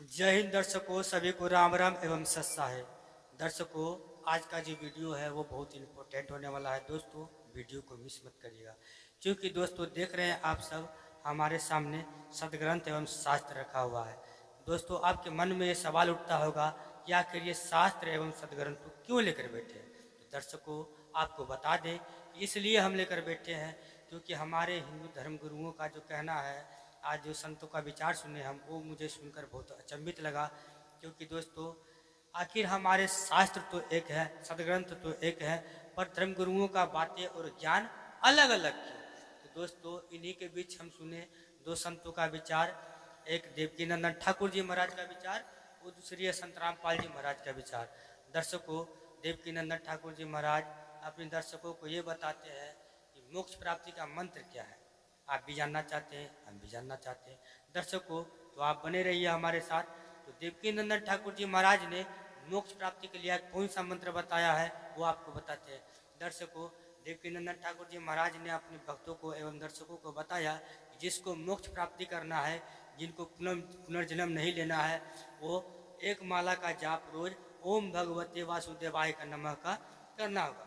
जय हिंद दर्शकों, सभी को राम राम एवं सत्सा है। दर्शकों, आज का जो वीडियो है वो बहुत इम्पोर्टेंट होने वाला है। दोस्तों, वीडियो को मिस मत करिएगा, क्योंकि दोस्तों देख रहे हैं आप सब हमारे सामने सदग्रंथ एवं शास्त्र रखा हुआ है। दोस्तों, आपके मन में ये सवाल उठता होगा कि आखिर ये शास्त्र एवं सदग्रंथ को क्यों लेकर बैठे हैं। तो दर्शकों, आपको बता दें, इसलिए हम लेकर बैठे हैं क्योंकि हमारे हिंदू धर्म गुरुओं का जो कहना है, आज जो संतों का विचार सुने हम, वो मुझे सुनकर बहुत अचंभित लगा। क्योंकि दोस्तों, आखिर हमारे शास्त्र तो एक है, सदग्रंथ तो एक है, पर धर्म गुरुओं का बातें और ज्ञान अलग अलग क्यों। तो दोस्तों, इन्हीं के बीच हम सुने दो संतों का विचार, एक देवकीनंदन ठाकुर जी महाराज का विचार और दूसरी है संत रामपाल जी महाराज का विचार। दर्शकों, देवकीनंदन ठाकुर जी महाराज अपने दर्शकों को ये बताते हैं कि मोक्ष प्राप्ति का मंत्र क्या है। आप भी जानना चाहते हैं, हम भी जानना चाहते हैं। दर्शकों, तो आप बने रहिए हमारे साथ। तो देवकीनंदन ठाकुर जी महाराज ने मोक्ष प्राप्ति के लिए कौन सा मंत्र बताया है वो आपको बताते हैं। दर्शकों, देवकीनंदन ठाकुर जी महाराज ने अपने भक्तों को एवं दर्शकों को बताया कि जिसको मोक्ष प्राप्ति करना है, जिनको पुनर्जन्म नहीं लेना है, वो एक माला का जाप रोज ओम भगवते वासुदेवाय का नमः का करना होगा।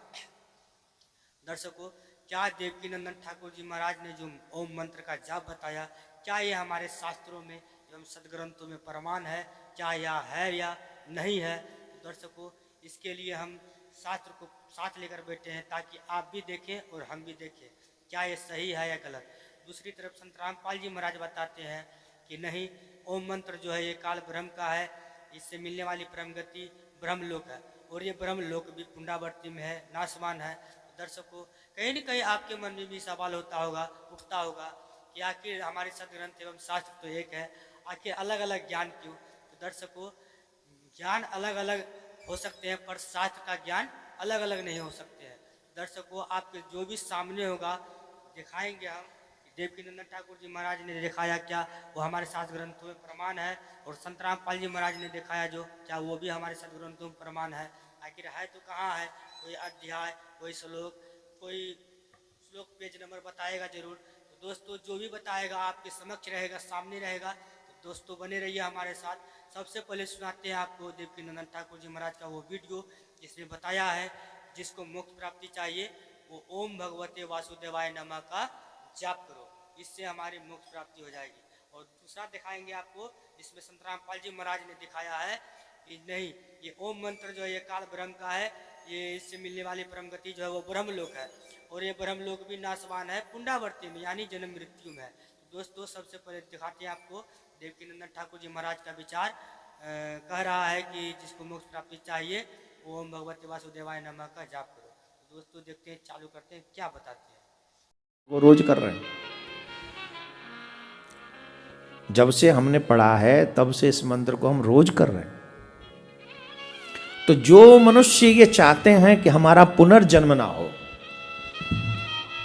दर्शकों, क्या देवकीनंदन ठाकुर जी महाराज ने जो ओम मंत्र का जाप बताया, क्या ये हमारे शास्त्रों में एवं सदग्रंथों में प्रमाण है, क्या यह है या नहीं है। तो दर्शकों, इसके लिए हम शास्त्र को साथ लेकर बैठे हैं ताकि आप भी देखें और हम भी देखें क्या ये सही है या गलत। दूसरी तरफ संत रामपाल जी महाराज बताते हैं कि नहीं, ओम मंत्र जो है ये काल ब्रह्म का है, इससे मिलने वाली परम गति ब्रह्मलोक है और ये ब्रह्मलोक भी पुंडावर्ती में है, नासमान है। दर्शकों, कहीं न कहीं आपके मन में भी सवाल उठता होगा कि आखिर हमारे सदग्रंथ एवं शास्त्र तो एक है, आखिर अलग अलग ज्ञान क्यों। तो दर्शकों, ज्ञान अलग अलग हो सकते हैं पर शास्त्र का ज्ञान अलग अलग नहीं हो सकते हैं। दर्शकों, आपके जो भी सामने होगा दिखाएंगे हम। देवकीनंदन ठाकुर जी महाराज ने दिखाया क्या वो हमारे शास्त्र ग्रंथों में प्रमाण है, और संत रामपाल जी महाराज ने दिखाया जो क्या वो भी हमारे सदग्रंथों में प्रमाण है। आखिर है तो कहाँ है, कोई अध्याय, कोई श्लोक पेज नंबर बताएगा जरूर। तो दोस्तों, जो भी बताएगा आपके समक्ष रहेगा, सामने रहेगा। तो दोस्तों, बने रहिए हमारे साथ। सबसे पहले सुनाते हैं आपको देवकीनंदन ठाकुर जी महाराज का वो वीडियो जिसमें बताया है जिसको मोक्ष प्राप्ति चाहिए वो ओम भगवते वासुदेवाय नमः का जाप करो, इससे हमारी मोक्ष प्राप्ति हो जाएगी। और दूसरा दिखाएंगे आपको जिसमें संत रामपाल जी महाराज ने दिखाया है कि नहीं, ये ओम मंत्र जो है ये काल ब्रह्म का है, ये इससे मिलने वाली परम गति जो है वो ब्रह्मलोक है, और ये ब्रह्मलोक भी नासवान है, पुंडावर्ती में यानी जन्म मृत्यु में है। तो दोस्तों, सबसे पहले दिखाते हैं आपको देवकीनंदन ठाकुर जी महाराज का विचार। कह रहा है कि जिसको मोक्ष प्राप्ति चाहिए ओम भगवते वासुदेवाय नमः का जाप करो। तो दोस्तों, देखते हैं, चालू करते हैं, क्या बताते हैं। वो रोज कर रहे हैं। जब से हमने पढ़ा है तब से इस मंत्र को हम रोज कर रहे हैं। तो जो मनुष्य ये चाहते हैं कि हमारा पुनर्जन्म ना हो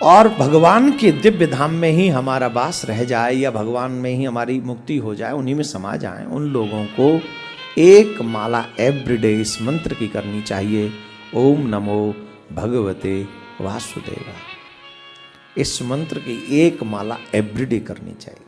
और भगवान के दिव्य धाम में ही हमारा वास रह जाए या भगवान में ही हमारी मुक्ति हो जाए, उन्हीं में समा जाए, उन लोगों को एक माला एवरीडे इस मंत्र की करनी चाहिए, ओम नमो भगवते वासुदेवाय। इस मंत्र की एक माला एवरीडे करनी चाहिए।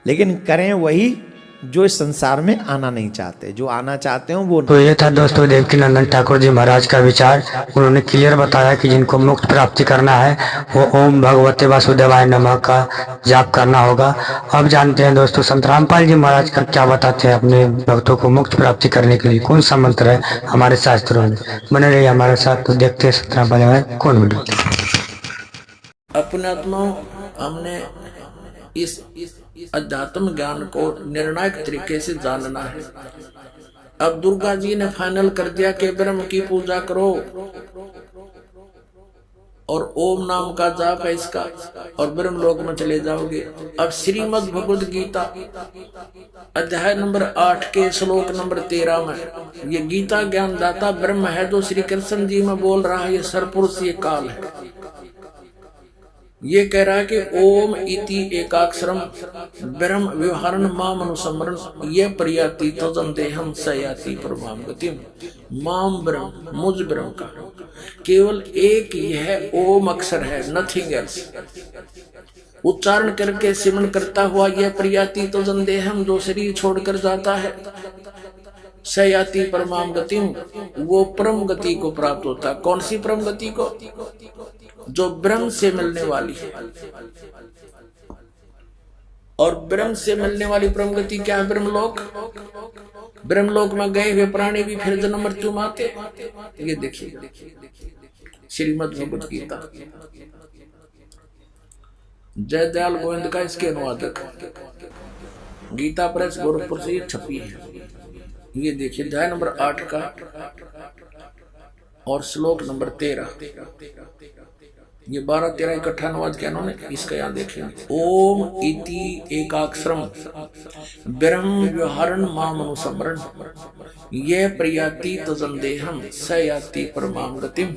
लेकिन करें वही जो इस संसार में आना नहीं चाहते, जो आना चाहते हो वो। तो ये था दोस्तों देवकीनंदन ठाकुर जी महाराज का विचार। उन्होंने क्लियर बताया कि जिनको मुक्त प्राप्ति करना है वो ओम भगवते वासुदेवाय नमः का जाप करना होगा। अब जानते हैं दोस्तों संत रामपाल जी महाराज का क्या बताते हैं अपने भक्तों को मुक्त प्राप्ति करने के लिए कौन सा मंत्र है हमारे शास्त्रों में। बने रहिए हमारे साथ। तो देखते हैं संत रामपाल जी कौन वीडियो। अपने आत्मा हमने इस अध्यात्म ज्ञान को निर्णायक तरीके से जानना है। अब दुर्गा जी ने फाइनल कर दिया कि ब्रह्म की पूजा करो और ओम नाम का जाप है इसका और ब्रह्मलोक में चले जाओगे। अब श्रीमद् भगवद गीता अध्याय नंबर 8 के श्लोक नंबर 13 में ये गीता ज्ञानदाता ब्रह्म है जो श्री कृष्ण जी में बोल रहा है, ये सरपुरुष, ये काल है। ये कह रहा है कि ओम इति एकाक्षरम ब्रह्म व्यवहारन माम अनुसमरण ये प्रयाति तो जंदेहम सयाति प्रभाम गतिम। माम ब्रह्म, मुझ ब्रह्म का केवल एक यह ओम अक्षर है, नथिंग एल्स। उच्चारण करके सिमरण करता हुआ यह प्रयाति तो जन्देहम, जो शरीर छोड़कर जाता है, सयाति परमाम गति, वो परम गति को प्राप्त होता है। कौन सी परम गति को? जो ब्रह्म से मिलने वाली है। और ब्रह्म से मिलने वाली परम गति क्या है? ब्रह्मलोक। ब्रह्मलोक में गए हुए प्राणी भी फिर जन्म मृत्यु में आते। ये देखिए श्रीमद् भगवत गीता, जय दयाल गोविंद का इसके अनुवादक, गीता प्रेस गोरखपुर से ये छपी है। ये देखिए अध्याय नंबर 8 का और श्लोक नंबर 13। ये 12-13 इकट्ठा अनुवाद किया उन्होंने। इसका यहाँ देखिए, ओम इति एकाक्षरम ब्रह्म व्यवहारण माम अनुसमरण, ये प्रयाति तजंदेहम स याति परमाम गतिम।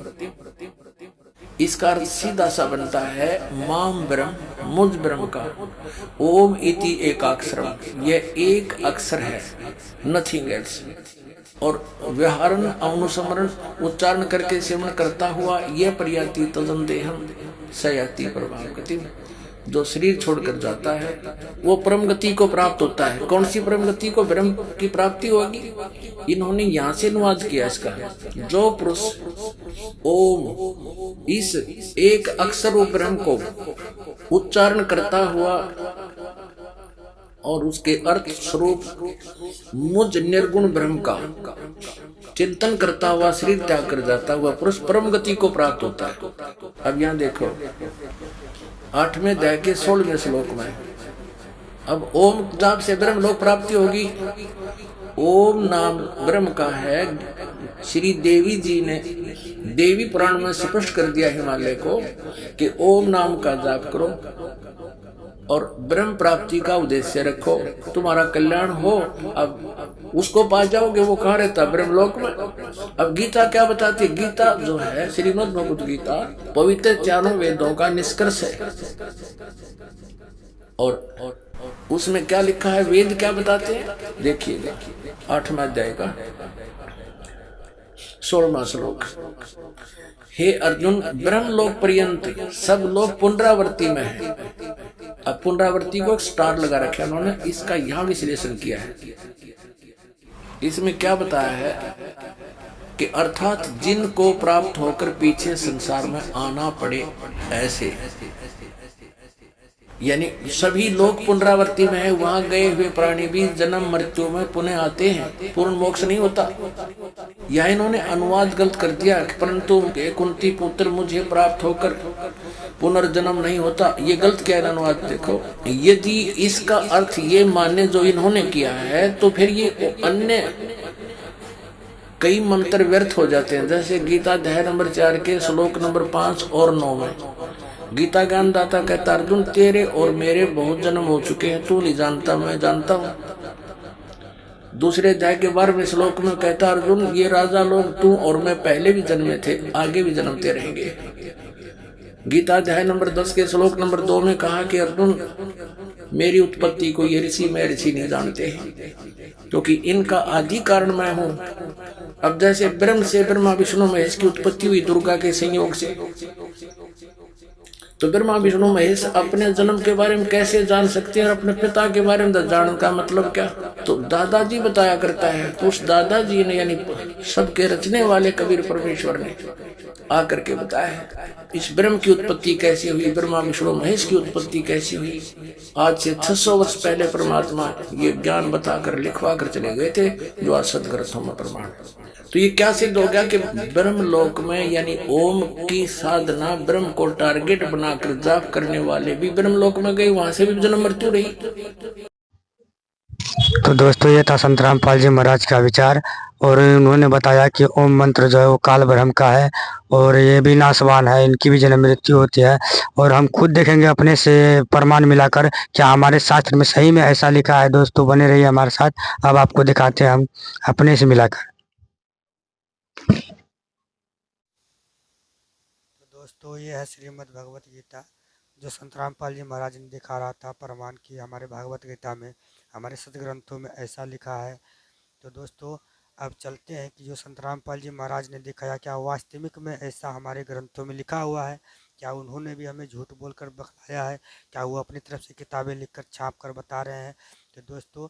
इसका अर्थ सीधा सा बनता है, माम ब्रह्म, मुझ ब्रह्म का, ओम इति एकाक्षरम, यह एक अक्षर है, नथिंग एल्स। और व्यवहारन अनुसमरण, उच्चारण करके सिमरण करता हुआ, यह प्रयाति तजंदेहम स याति परमाम गतिम, जो शरीर छोड़कर जाता है वो परम गति को प्राप्त होता है। कौन सी परम गति को? ब्रह्म की प्राप्ति होगी। इन्होंने यहाँ से अनुवाद किया इसका, जो पुरुष ओम, इस एक अक्षर ब्रह्म को उच्चारण करता हुआ और उसके अर्थ स्वरूप मुझ निर्गुण ब्रह्म का चिंतन करता हुआ शरीर त्याग कर जाता हुआ पुरुष परम गति को प्राप्त होता है। अब यहाँ देखो 8वें अध्याय के 16वें श्लोक में, अब ओम जाप से ब्रह्म लोक प्राप्ति होगी। ओम नाम ब्रह्म का है। श्री देवी जी ने देवी पुराण में स्पष्ट कर दिया हिमालय को कि ओम नाम का जाप करो और ब्रह्म प्राप्ति का उद्देश्य रखो, तुम्हारा कल्याण हो। अब उसको पा जाओगे। वो कहाँ रहता? ब्रह्मलोक में। अब गीता क्या बताती? गीता जो है श्रीमद् भगवत गीता पवित्र चारों वेदों का निष्कर्ष है। और उसमें क्या लिखा है? वेद क्या बताते हैं? देखिए 8वां अध्याय का 16वां श्लोक, हे अर्जुन, ब्रह्मलोक पर्यंत सब लोग पुनरावृत्ति में है। अब पुनरावृत्ति को एक स्टार लगा रखा है उन्होंने, इसका यहाँ विश्लेषण किया है। इसमें क्या बताया है कि अर्थात जिनको प्राप्त होकर पीछे संसार में आना पड़े, ऐसे यानी सभी लोग पुनरावृत्ति में है। वहां गए हुए प्राणी भी जन्म मृत्यु में पुनः आते हैं, पूर्ण मोक्ष नहीं होता। यह इन्होंने अनुवाद गलत कर दिया, परंतु कुंती पुत्र मुझे प्राप्त होकर पुनर्जन्म नहीं होता। ये गलत क्या है अनुवाद? देखो, यदि इसका अर्थ ये माने जो इन्होंने किया है तो फिर ये अन्य कई मंत्र व्यर्थ हो जाते हैं। जैसे गीता अध्याय नंबर 4 के श्लोक नंबर 5 और 9 में गीता ज्ञान दाता कहता, अर्जुन तेरे और मेरे बहुत जन्म हो चुके हैं, तू नहीं जानता, मैं जानता हूँ। दूसरे अध्याय के 12वें श्लोक में कहता, अर्जुन ये राजा लोग तू और मैं पहले भी जन्मे थे, आगे भी जन्मते रहेंगे। गीता अध्याय नंबर 10 के श्लोक नंबर 2 में कहा कि अर्जुन मेरी उत्पत्ति को ये ऋषि मैं ऋषि नहीं जानते हैं, क्योंकि इनका आदि कारण मैं हूँ। अब जैसे ब्रह्म से ब्रह्मा विष्णु महेश की उत्पत्ति हुई दुर्गा के संयोग से, तो ब्रह्मा विष्णु महेश अपने जन्म के बारे में कैसे जान सकते हैं और अपने पिता के बारे में जानने का मतलब क्या? तो दादाजी बताया करता है। तो उस दादाजी ने यानी सबके रचने वाले कबीर परमेश्वर ने आकर के बताया है इस ब्रह्म की उत्पत्ति कैसे हुई, ब्रह्मा विष्णु महेश की उत्पत्ति कैसी हुई। आज से 600 वर्ष पहले परमात्मा ये ज्ञान बताकर लिखवा कर चले गए थे, जो आज सदग्रंथों में प्रमाण। तो ये क्या सिद्ध हो गया कि ब्रह्म लोक में यानी ओम की साधना ब्रह्म को टारगेट बनाकर जाप करने वाले भी ब्रह्म लोक में गए, वहां से भी जन्म मृत्यु रही। तो दोस्तों ये था संत रामपाल जी महाराज का विचार, और उन्होंने बताया कि ओम मंत्र जो है वो काल ब्रह्म का है और ये भी नाशवान है, इनकी भी जन्म मृत्यु होती है। और हम खुद देखेंगे अपने से प्रमाण मिलाकर क्या हमारे शास्त्र में सही में ऐसा लिखा है। दोस्तों बने रहिए हमारे साथ, अब आपको दिखाते हैं हम अपने से मिलाकर। तो दोस्तों ये है श्रीमद् भगवत गीता जो संत रामपाल जी महाराज ने दिखा रहा था प्रमाण की हमारे भागवत गीता में, हमारे सदग्रंथों में ऐसा लिखा है। तो दोस्तों अब चलते हैं कि जो संत रामपाल जी महाराज ने दिखाया क्या वास्तविक में ऐसा हमारे ग्रंथों में लिखा हुआ है। क्या उन्होंने भी हमें झूठ बोलकर बखलाया है? क्या वो अपनी तरफ से किताबें लिखकर छाप कर बता रहे हैं? तो दोस्तों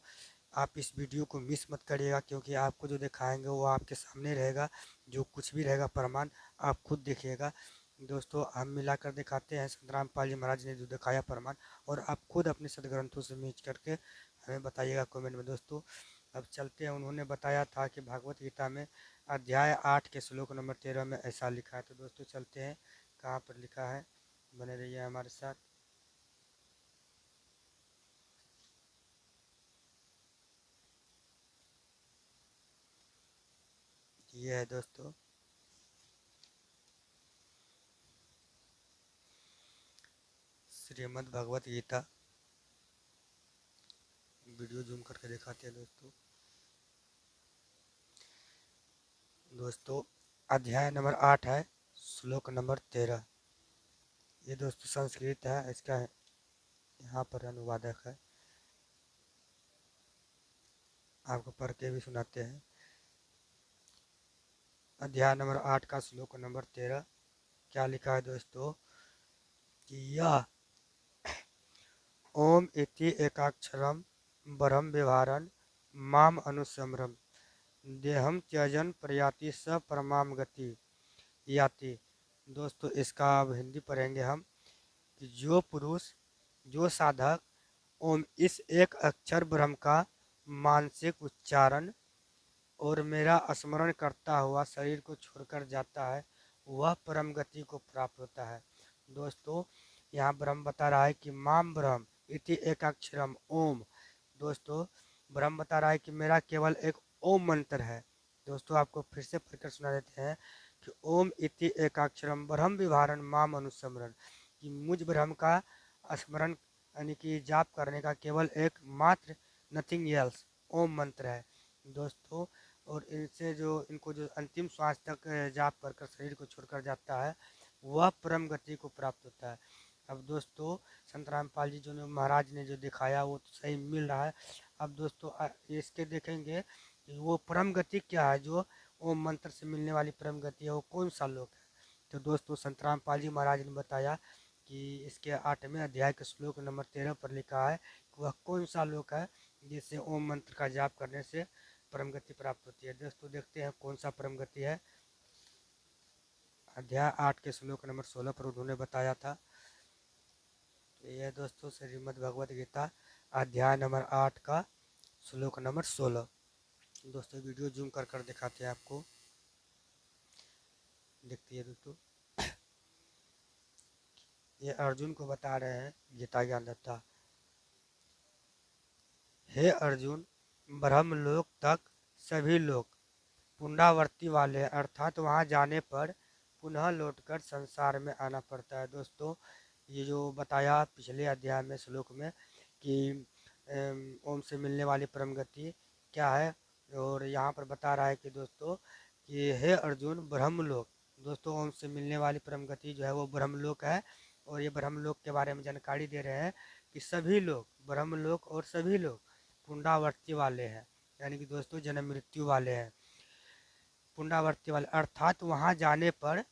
आप इस वीडियो को मिस मत करिएगा, क्योंकि आपको जो दिखाएंगे वो आपके सामने रहेगा। जो कुछ भी रहेगा प्रमाण आप खुद देखिएगा। दोस्तों हम मिलाकर दिखाते हैं संत रामपाल जी महाराज ने जो दिखाया प्रमाण, और आप खुद अपने सदग्रंथों से मिल करके हमें बताइएगा कमेंट में। दोस्तों अब चलते हैं। उन्होंने बताया था कि भागवत गीता में अध्याय 8 के श्लोक नंबर 13 में ऐसा लिखा है। तो दोस्तों चलते हैं कहाँ पर लिखा है, बने रहिए हमारे साथ। ये है दोस्तों श्रीमद् भगवत गीता। वीडियो जूम करके दिखाते हैं दोस्तों। दोस्तों अध्याय नंबर 8 है, श्लोक नंबर 13। ये दोस्तों संस्कृत है, इसका यहाँ पर अनुवादक है, आपको पढ़ के भी सुनाते हैं। अध्याय नंबर 8 का श्लोक नंबर 13 क्या लिखा है दोस्तों कि यह ओम इति एकाक्षरम ब्रह्म व्यवहारन माम अनुसमरम देहम त्यजन प्रयाति स परमाम गति याति। दोस्तों इसका अब हिंदी पढ़ेंगे हम कि जो पुरुष, जो साधक ओम इस एक अक्षर ब्रह्म का मानसिक उच्चारण और मेरा स्मरण करता हुआ शरीर को छोड़कर जाता है, वह परम गति को प्राप्त होता है। दोस्तों यहाँ ब्रह्म बता रहा है कि माम ब्रह्म इति एकाक्षरम ओम। दोस्तों ब्रह्म बता रहा है कि मेरा केवल एक ओम मंत्र है। दोस्तों आपको फिर से पढ़कर सुना देते हैं कि ओम इति एकाक्षरम ब्रह्म विभारण माम अनुस्मरण, कि मुझ ब्रह्म का स्मरण यानी कि जाप करने का केवल एक मात्र नथिंग एल्स ओम मंत्र है। दोस्तों और इनसे जो इनको जो अंतिम श्वास तक जाप कर शरीर को छोड़कर जाता है, वह परम गति को प्राप्त होता है। अब दोस्तों संत रामपाल जी जो ने महाराज ने जो दिखाया वो तो सही मिल रहा है। अब दोस्तों इसके देखेंगे कि वो परम गति क्या है, जो ओम मंत्र से मिलने वाली परम गति है, वो कौन सा लोक है। तो दोस्तों संत रामपाल जी महाराज ने बताया कि इसके 8वें अध्याय के श्लोक नंबर 13 पर लिखा है कि वह कौन सा लोक है जिससे ओम मंत्र का जाप करने से परम गति प्राप्त होती है। दोस्तों देखते हैं कौन सा परम गति है। अध्याय 8 के श्लोक नंबर 16 पर उन्होंने बताया था। तो यह दोस्तों श्रीमद् भगवत गीता अध्याय नंबर 8 का श्लोक नंबर 16। दोस्तों वीडियो जूम कर दिखाते हैं आपको, देखती है दोस्तों। ये अर्जुन को बता रहे हैं गीता ज्ञानदाता, हे अर्जुन ब्रह्मलोक तक सभी लोग पुनरावृत्ति वाले हैं, अर्थात वहां जाने पर पुनः लौटकर संसार में आना पड़ता है। दोस्तों ये जो बताया पिछले अध्याय में श्लोक में कि ओम से मिलने वाली परम गति क्या है, और यहाँ पर बता रहा है कि दोस्तों कि हे अर्जुन ब्रह्मलोक, दोस्तों ओम से मिलने वाली परम गति जो है वो ब्रह्मलोक है। और ये ब्रह्मलोक के बारे में जानकारी दे रहे हैं कि सभी लोग ब्रह्मलोक और सभी लोग पुनरावृत्ति वाले हैं, यानी कि दोस्तों जन्म मृत्यु वाले हैं, पुनरावृत्ति वाले, अर्थात वहां जाने पर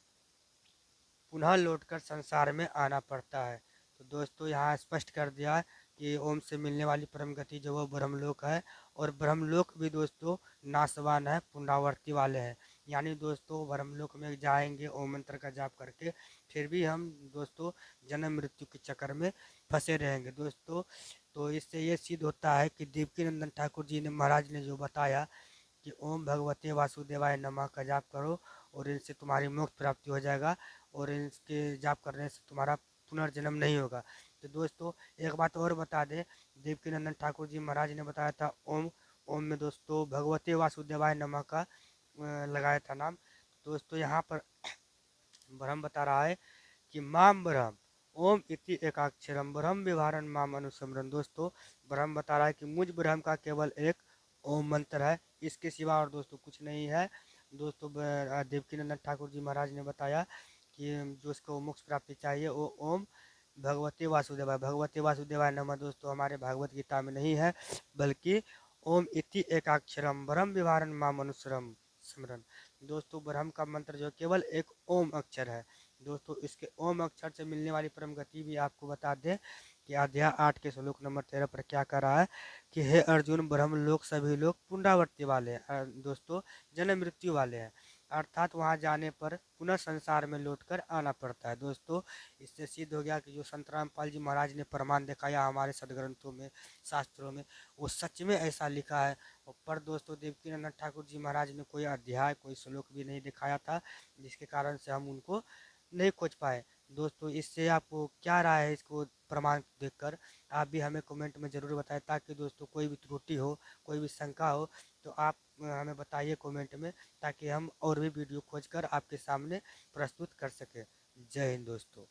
पुनः लौटकर संसार में आना पड़ता है। तो दोस्तों यहाँ स्पष्ट कर दिया कि ओम से मिलने वाली परम गति जो वो ब्रह्मलोक है, और ब्रह्मलोक भी दोस्तों नाशवान है, पुनरावृत्ति वाले हैं। यानी दोस्तों ब्रह्मलोक में जाएंगे ओम मंत्र का जाप करके, फिर भी हम दोस्तों जन्म मृत्यु के चक्कर में फंसे रहेंगे। दोस्तों तो इससे ये सिद्ध होता है कि देवकीनंदन ठाकुर जी ने महाराज ने जो बताया कि ओम भगवते वासुदेवाय नमः का जाप करो और इनसे तुम्हारी मोक्ष प्राप्ति हो जाएगा, और इनके जाप करने से तुम्हारा पुनर्जन्म नहीं होगा। तो दोस्तों एक बात और बता दें, देवकीनंदन ठाकुर जी महाराज ने बताया था ओम, ओम में दोस्तों भगवते वासुदेवाय नमः का लगाया था नाम। दोस्तों यहाँ पर ब्रह्म बता रहा है कि माम ब्रह्म ओम इति एकाक्षरम ब्रह्म व्यवहारन माम अनुसमरन। दोस्तों ब्रह्म बता रहा है कि मुझ ब्रह्म का केवल एक ओम मंत्र है, इसके सिवा और दोस्तों कुछ नहीं है। दोस्तों देवकीनंदन ठाकुर जी महाराज ने बताया कि जो इसको मोक्ष प्राप्ति चाहिए वो ओम भगवते वासुदेवाय नमः दोस्तों हमारे भागवत गीता में नहीं है, बल्कि ओम इति एकाक्षरम ब्रह्म व्यवहारन माम अनुसरम स्मरण। दोस्तों ब्रह्म का मंत्र जो केवल एक ओम अक्षर है, दोस्तों इसके ओम अक्षर से मिलने वाली परम गति भी आपको बता दें कि अध्याय 8 के श्लोक नंबर 13 पर क्या कर रहा है कि हे अर्जुन, ब्रह्म लोक सभी लोग पुनरावृत्ति वाले हैं, दोस्तों जन्म मृत्यु वाले हैं, अर्थात वहां जाने पर पुनः संसार में लौटकर आना पड़ता है। दोस्तों इससे सिद्ध हो गया कि जो संत रामपाल जी महाराज ने प्रमाण दिखाया हमारे सदग्रंथों में, शास्त्रों में, वो सच में ऐसा लिखा है। पर दोस्तों देवकीनंदन ठाकुर जी महाराज ने कोई अध्याय, कोई श्लोक भी नहीं दिखाया था, जिसके कारण से हम उनको नहीं खोज पाए। दोस्तों इससे आपको क्या राय है इसको प्रमाण देखकर, आप भी हमें कमेंट में ज़रूर बताएं, ताकि दोस्तों कोई भी त्रुटि हो, कोई भी शंका हो तो आप हमें बताइए कमेंट में, ताकि हम और भी वीडियो खोज कर आपके सामने प्रस्तुत कर सकें। जय हिंद दोस्तों।